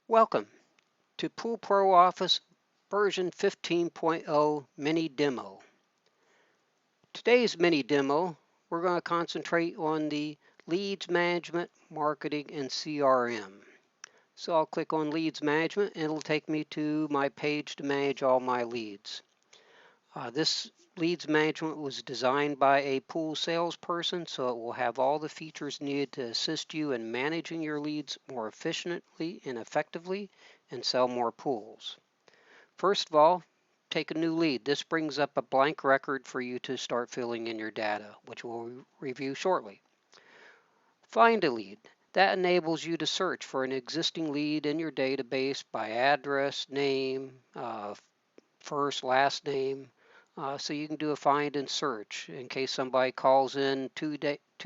Welcome to Pool Pro Office version 15.0 mini demo. Today's mini demo, we're going to concentrate on the leads management, marketing, and CRM. So I'll click on leads management and it'll take me to my page to manage all my leads. This leads management was designed by a pool salesperson, so it will have all the features needed to assist you in managing your leads more efficiently and effectively and sell more pools. First of all, take a new lead. This brings up a blank record for you to start filling in your data, which we'll review shortly. Find a lead. That enables you to search for an existing lead in your database by address, name, first, last name. So you can do a find and search in case somebody calls in 2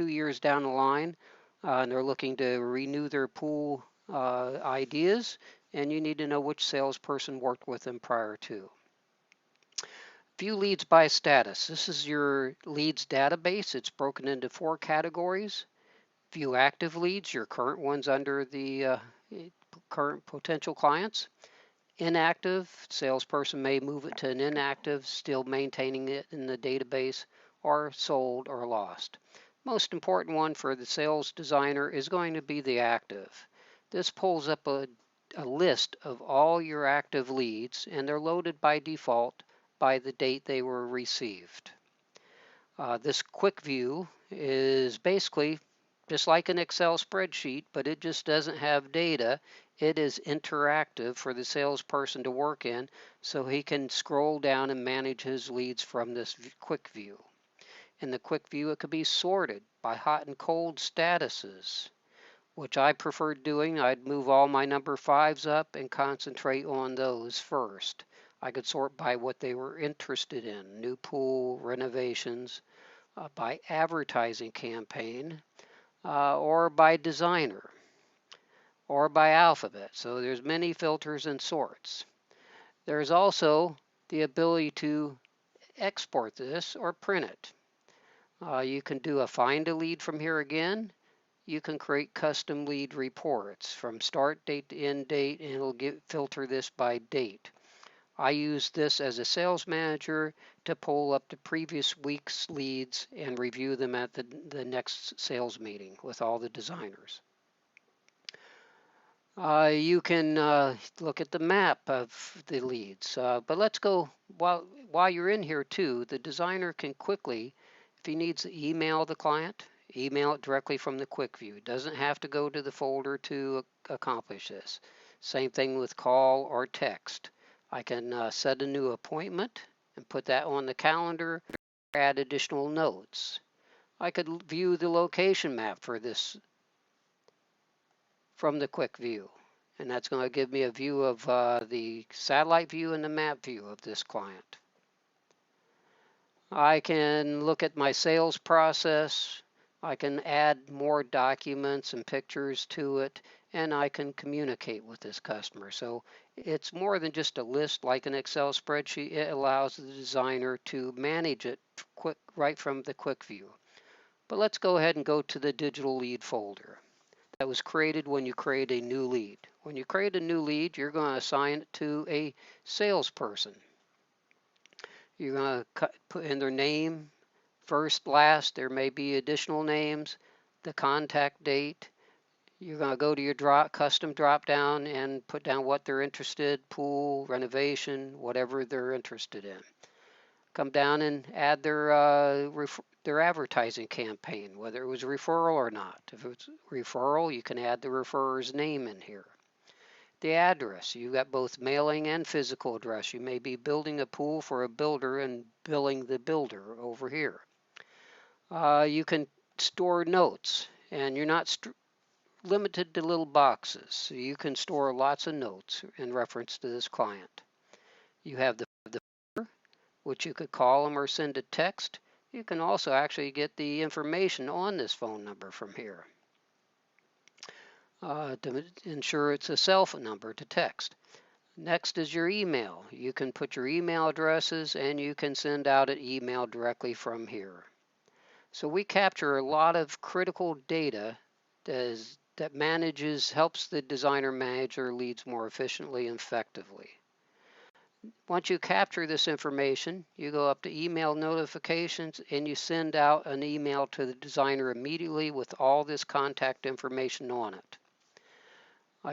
years down the line and they're looking to renew their pool ideas, and you need to know which salesperson worked with them prior to. View leads by status. This is your leads database. It's broken into 4 categories. View active leads, your current ones under the current potential clients. Inactive, salesperson may move it to an inactive, still maintaining it in the database, or sold or lost. Most important one for the sales designer is going to be the active. This pulls up a list of all your active leads, and they're loaded by default by the date they were received. This quick view is basically just like an Excel spreadsheet, but it just doesn't have data. It is interactive for the salesperson to work in, so he can scroll down and manage his leads from this quick view. In the quick view, it could be sorted by hot and cold statuses, which I preferred doing. I'd move all my number 5s up and concentrate on those first. I could sort by what they were interested in, new pool, renovations, by advertising campaign, or by designer, or by alphabet. So there's many filters and sorts. There's also the ability to export this or print it. You can do a find a lead from here again. You can create custom lead reports from start date to end date, and it'll filter this by date. I use this as a sales manager to pull up the previous week's leads and review them at the next sales meeting with all the designers. You can look at the map of the leads, but let's go, while you're in here too, the designer can quickly, if he needs to email the client, email it directly from the quick view. It doesn't have to go to the folder to accomplish this. Same thing with call or text. I can set a new appointment and put that on the calendar, add additional notes. I could view the location map for this from the quick view, and that's going to give me a view of the satellite view and the map view of this client. I can look at my sales process. I can add more documents and pictures to it, and I can communicate with this customer. So it's more than just a list like an Excel spreadsheet. It allows the designer to manage it right from the quick view. But let's go ahead and go to the digital lead folder that was created when you create a new lead. When you create a new lead, you're going to assign it to a salesperson. You're going to put in their name, first, last. There may be additional names, the contact date. You're going to go to your custom drop down and put down what they're interested, pool, renovation, whatever they're interested in. Come down and add their advertising campaign, whether it was referral or not. If it's referral, you can add the referrer's name in here. The address, you got both mailing and physical address. You may be building a pool for a builder and billing the builder over here. You can store notes, and you're not limited to little boxes. So you can store lots of notes in reference to this client. You have the which you could call them or send a text. You can also actually get the information on this phone number from here to ensure it's a cell phone number to text. Next is your email. You can put your email addresses and you can send out an email directly from here. So we capture a lot of critical data that is that helps the designer manage their leads more efficiently and effectively. Once you capture this information, you go up to email notifications and you send out an email to the designer immediately with all this contact information on it.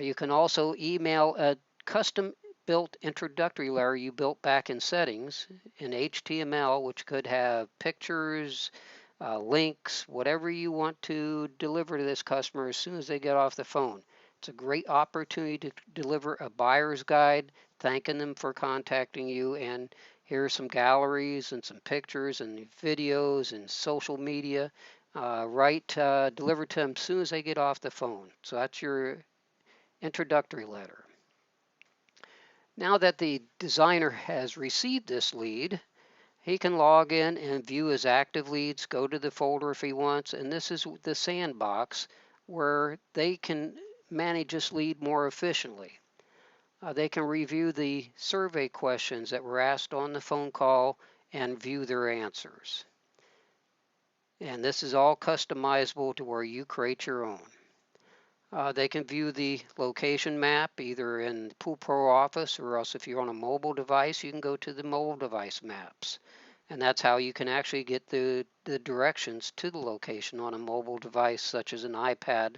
You can also email a custom built introductory letter you built back in settings in HTML, which could have pictures, links, whatever you want to deliver to this customer as soon as they get off the phone. It's a great opportunity to deliver a buyer's guide, thanking them for contacting you, and here's some galleries and some pictures and videos and social media, delivered to them as soon as they get off the phone. So that's your introductory letter. Now that the designer has received this lead, he can log in and view his active leads, go to the folder if he wants, and this is the sandbox where they can manage this lead more efficiently. They can review the survey questions that were asked on the phone call and view their answers. And this is all customizable to where you create your own. They can view the location map either in Pool Pro Office, or else if you're on a mobile device, you can go to the mobile device maps. And that's how you can actually get the directions to the location on a mobile device such as an iPad,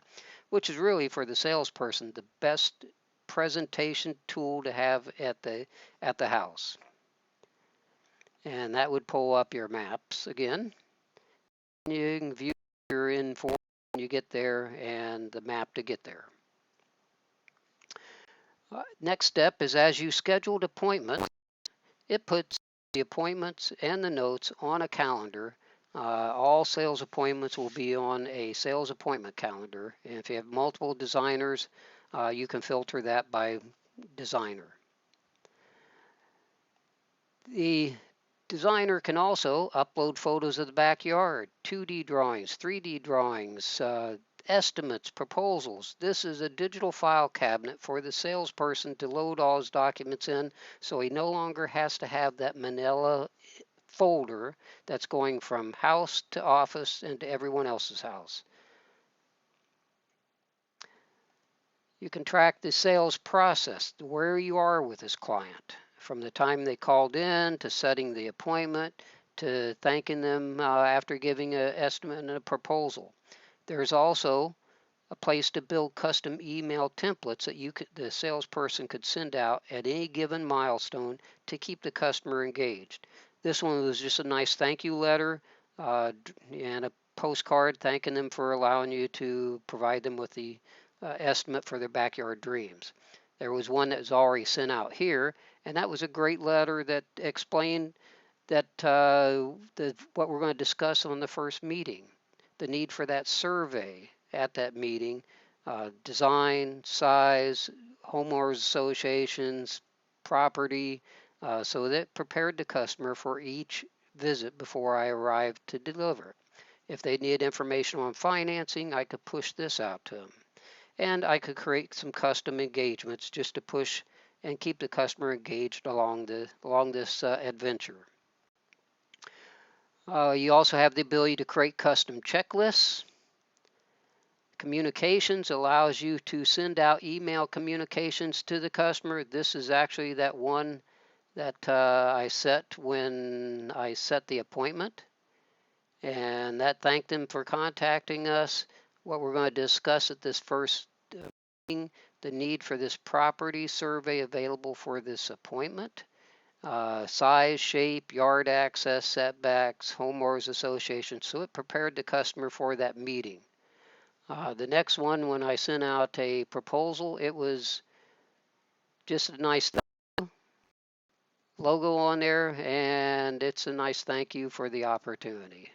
which is really for the salesperson the best presentation tool to have at the house. And that would pull up your maps again. You can view your info when you get there and the map to get there. Next step is, as you scheduled appointments, it puts the appointments and the notes on a calendar. All sales appointments will be on a sales appointment calendar. And if you have multiple designers, you can filter that by designer. The designer can also upload photos of the backyard, 2D drawings, 3D drawings, estimates, proposals. This is a digital file cabinet for the salesperson to load all his documents in, so he no longer has to have that manila folder that's going from house to office and to everyone else's house. You can track the sales process, where you are with this client, from the time they called in to setting the appointment to thanking them after giving an estimate and a proposal. There's also a place to build custom email templates that the salesperson could send out at any given milestone to keep the customer engaged. This one was just a nice thank you letter and a postcard thanking them for allowing you to provide them with the estimate for their backyard dreams. There was one that was already sent out here, and that was a great letter that explained that what we're going to discuss on the first meeting, the need for that survey at that meeting, design, size, homeowners associations, property, so that prepared the customer for each visit before I arrived to deliver. If they need information on financing, I could push this out to them. And I could create some custom engagements just to push and keep the customer engaged along this adventure. You also have the ability to create custom checklists. Communications allows you to send out email communications to the customer. This is actually that one that I set when I set the appointment. And that thanked them for contacting us. What we're going to discuss at this first meeting, the need for this property survey available for this appointment. Size, shape, yard access, setbacks, homeowners association. So it prepared the customer for that meeting. The next one, when I sent out a proposal, it was just a nice logo on there, and it's a nice thank you for the opportunity.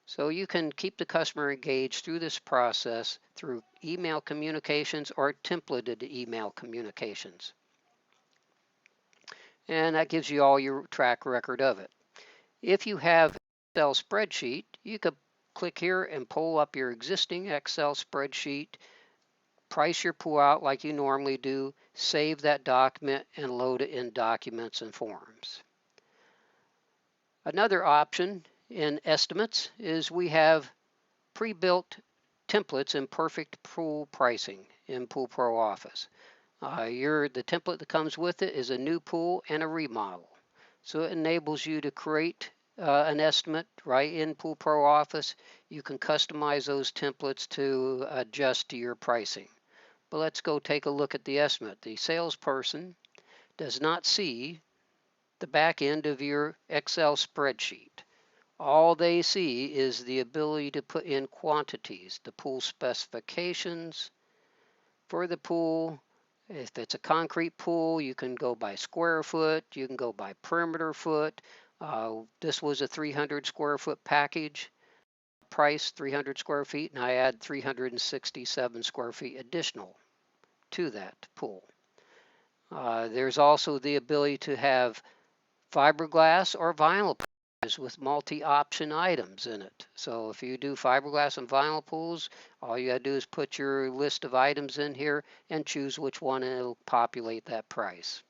So you can keep the customer engaged through this process through email communications or templated email communications. And that gives you all your track record of it. If you have an Excel spreadsheet, you could click here and pull up your existing Excel spreadsheet, price your pool out like you normally do, save that document, and load it in documents and forms. Another option in estimates is we have pre-built templates in Perfect Pool Pricing in Pool Pro Office. The template that comes with it is a new pool and a remodel. So it enables you to create an estimate right in Pool Pro Office. You can customize those templates to adjust to your pricing. But let's go take a look at the estimate. The salesperson does not see the back end of your Excel spreadsheet. All they see is the ability to put in quantities, the pool specifications for the pool. If it's a concrete pool, you can go by square foot, you can go by perimeter foot. This was a 300 square foot package, price 300 square feet, and I add 367 square feet additional to that pool. There's also the ability to have fiberglass or vinyl pools with multi-option items in it. So if you do fiberglass and vinyl pools, all you gotta do is put your list of items in here and choose which one, and it'll populate that price.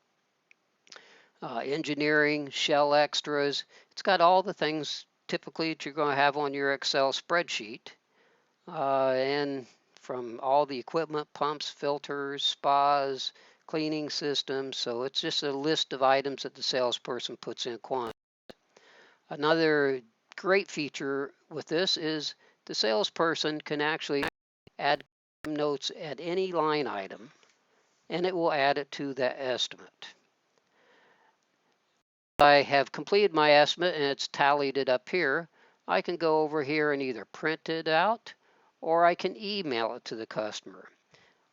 Engineering, shell extras, it's got all the things typically that you're going to have on your Excel spreadsheet. And from all the equipment, pumps, filters, spas, cleaning systems. So it's just a list of items that the salesperson puts in quantity. Another great feature with this is the salesperson can actually add notes at any line item, and it will add it to that estimate. I have completed my estimate and it's tallied it up here. I can go over here and either print it out, or I can email it to the customer.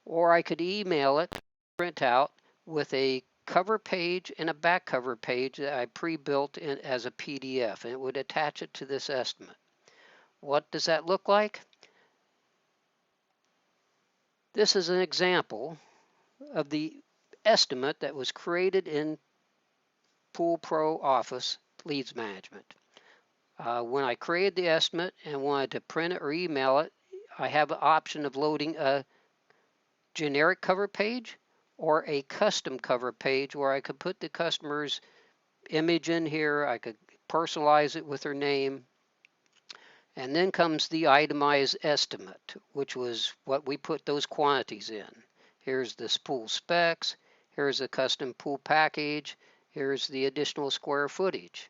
Or I could email it, print out with a cover page and a back cover page that I pre-built in as a PDF, and it would attach it to this estimate. What does that look like? This is an example of the estimate that was created in Pool Pro Office Leads Management. When I created the estimate and wanted to print it or email it, I have an option of loading a generic cover page or a custom cover page where I could put the customer's image in here. I could personalize it with their name. And then comes the itemized estimate, which was what we put those quantities in. Here's the pool specs. Here's a custom pool package. Here's the additional square footage.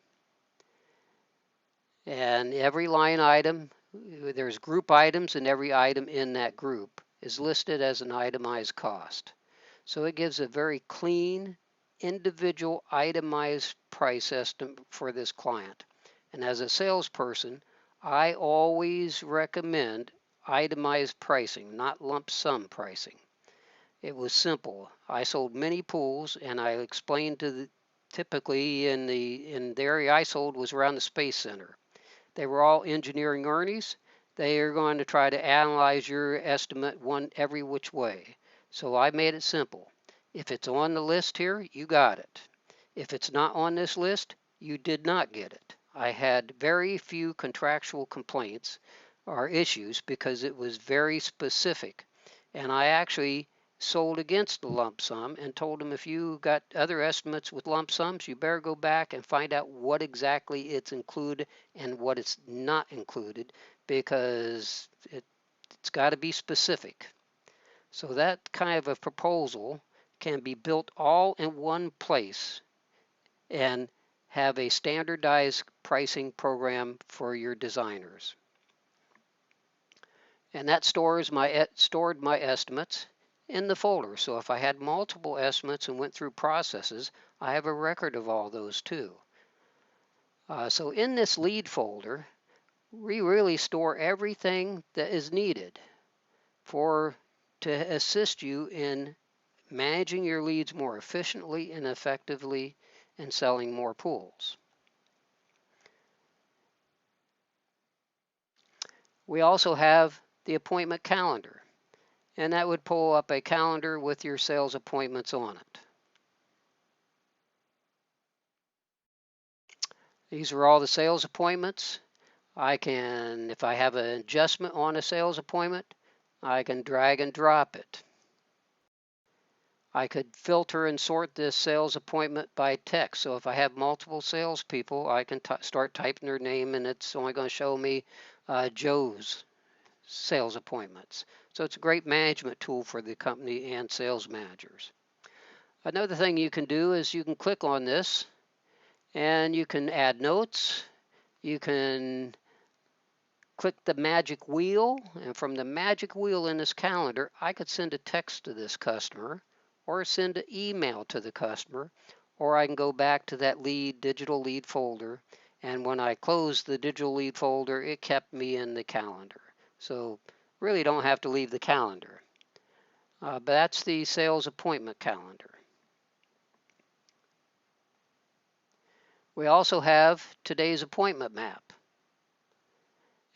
And every line item, there's group items, and every item in that group is listed as an itemized cost. So it gives a very clean, individual itemized price estimate for this client. And as a salesperson, I always recommend itemized pricing, not lump sum pricing. It was simple. I sold many pools, and I explained to the typically in the area I sold was around the Space Center. They were all engineering earnings. They are going to try to analyze your estimate every which way. So I made it simple. If it's on the list here, you got it. If it's not on this list, you did not get it. I had very few contractual complaints or issues because it was very specific. And I actually sold against the lump sum and told them, if you got other estimates with lump sums, you better go back and find out what exactly it's included and what it's not included, because it's got to be specific. So that kind of a proposal can be built all in one place and have a standardized pricing program for your designers. And that stored my estimates in the folder. So if I had multiple estimates and went through processes, I have a record of all those too. So in this lead folder, we really store everything that is needed to assist you in managing your leads more efficiently and effectively and selling more pools. We also have the appointment calendar, and that would pull up a calendar with your sales appointments on it. These are all the sales appointments. If I have an adjustment on a sales appointment, I can drag and drop it. I could filter and sort this sales appointment by text. So if I have multiple salespeople, I can start typing their name, and it's only going to show me Joe's sales appointments. So it's a great management tool for the company and sales managers. Another thing you can do is you can click on this and you can add notes. You can click the magic wheel, and from the magic wheel in this calendar, I could send a text to this customer or send an email to the customer, or I can go back to that digital lead folder, and when I closed the digital lead folder, it kept me in the calendar. So really don't have to leave the calendar. But that's the sales appointment calendar. We also have today's appointment map.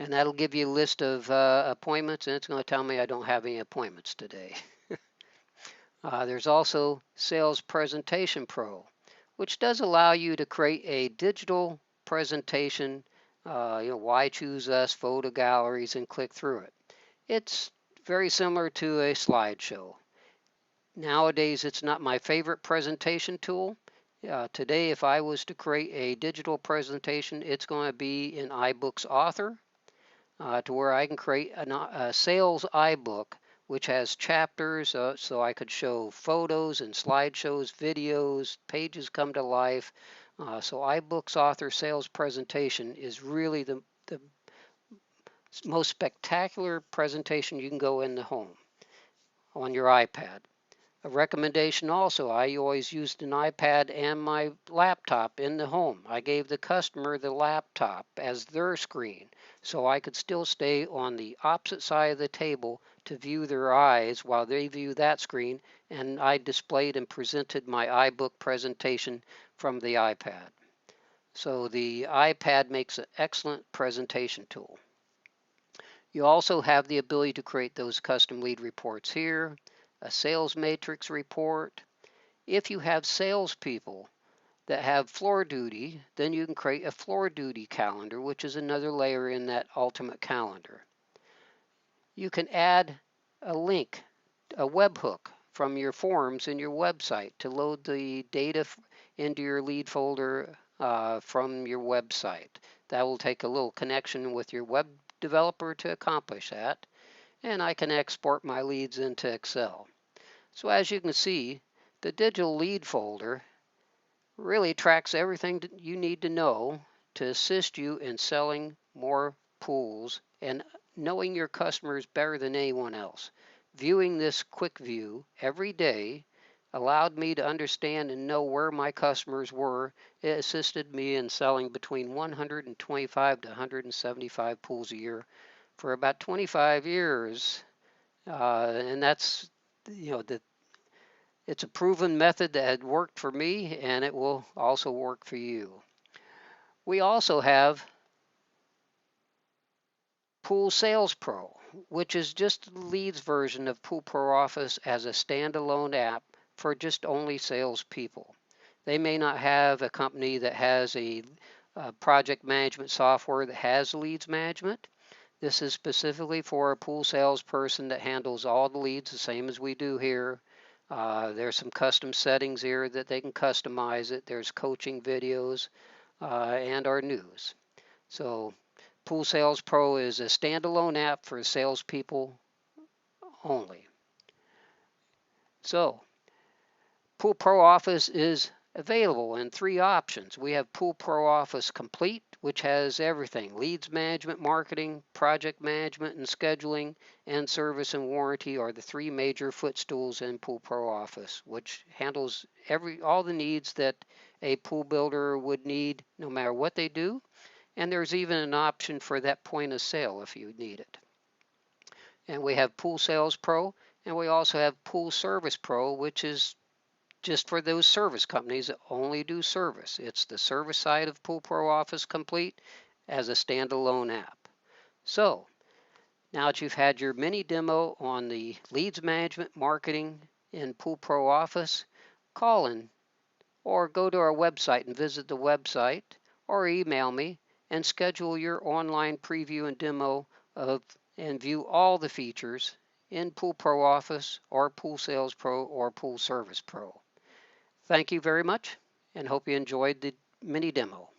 And that'll give you a list of appointments, and it's going to tell me I don't have any appointments today. There's also Sales Presentation Pro, which does allow you to create a digital presentation, why choose us, photo galleries, and click through it. It's very similar to a slideshow. Nowadays, it's not my favorite presentation tool. Today, if I was to create a digital presentation, it's going to be in iBooks Author. To where I can create a sales iBook which has chapters, so I could show photos and slideshows, videos, pages come to life. So iBooks Author Sales Presentation is really the most spectacular presentation you can go in the home on your iPad. A recommendation also, I always used an iPad and my laptop in the home. I gave the customer the laptop as their screen, so I could still stay on the opposite side of the table to view their eyes while they view that screen, and I displayed and presented my iBook presentation from the iPad. So the iPad makes an excellent presentation tool. You also have the ability to create those custom lead reports here, a sales matrix report. If you have salespeople that have floor duty, then you can create a floor duty calendar, which is another layer in that ultimate calendar. You can add a link, a webhook from your forms in your website to load the data into your lead folder from your website. That will take a little connection with your web developer to accomplish that. And I can export my leads into Excel. So as you can see, the digital lead folder really tracks everything that you need to know to assist you in selling more pools and knowing your customers better than anyone else. Viewing this quick view every day allowed me to understand and know where my customers were. It assisted me in selling between 125 to 175 pools a year for about 25 years. And that's, it's a proven method that had worked for me, and it will also work for you. We also have Pool Sales Pro, which is just the leads version of Pool Pro Office as a standalone app for just only salespeople. They may not have a company that has a project management software that has leads management. This is specifically for a pool salesperson that handles all the leads the same as we do here. There's some custom settings here that they can customize it. There's coaching videos and our news. So Pool Sales Pro is a standalone app for salespeople only. So Pool Pro Office is available in 3 options. We have Pool Pro Office Complete, which has everything: leads management, marketing, project management and scheduling, and service and warranty are the 3 major footstools in Pool Pro Office, which handles all the needs that a pool builder would need no matter what they do. And there's even an option for that point of sale if you need it. And we have Pool Sales Pro, and we also have Pool Service Pro, which is just for those service companies that only do service. It's the service side of Pool Pro Office Complete as a standalone app. So now that you've had your mini demo on the leads management marketing in Pool Pro Office, call in or go to our website and visit the website, or email me and schedule your online preview and demo and view all the features in Pool Pro Office or Pool Sales Pro or Pool Service Pro. Thank you very much, and hope you enjoyed the mini demo.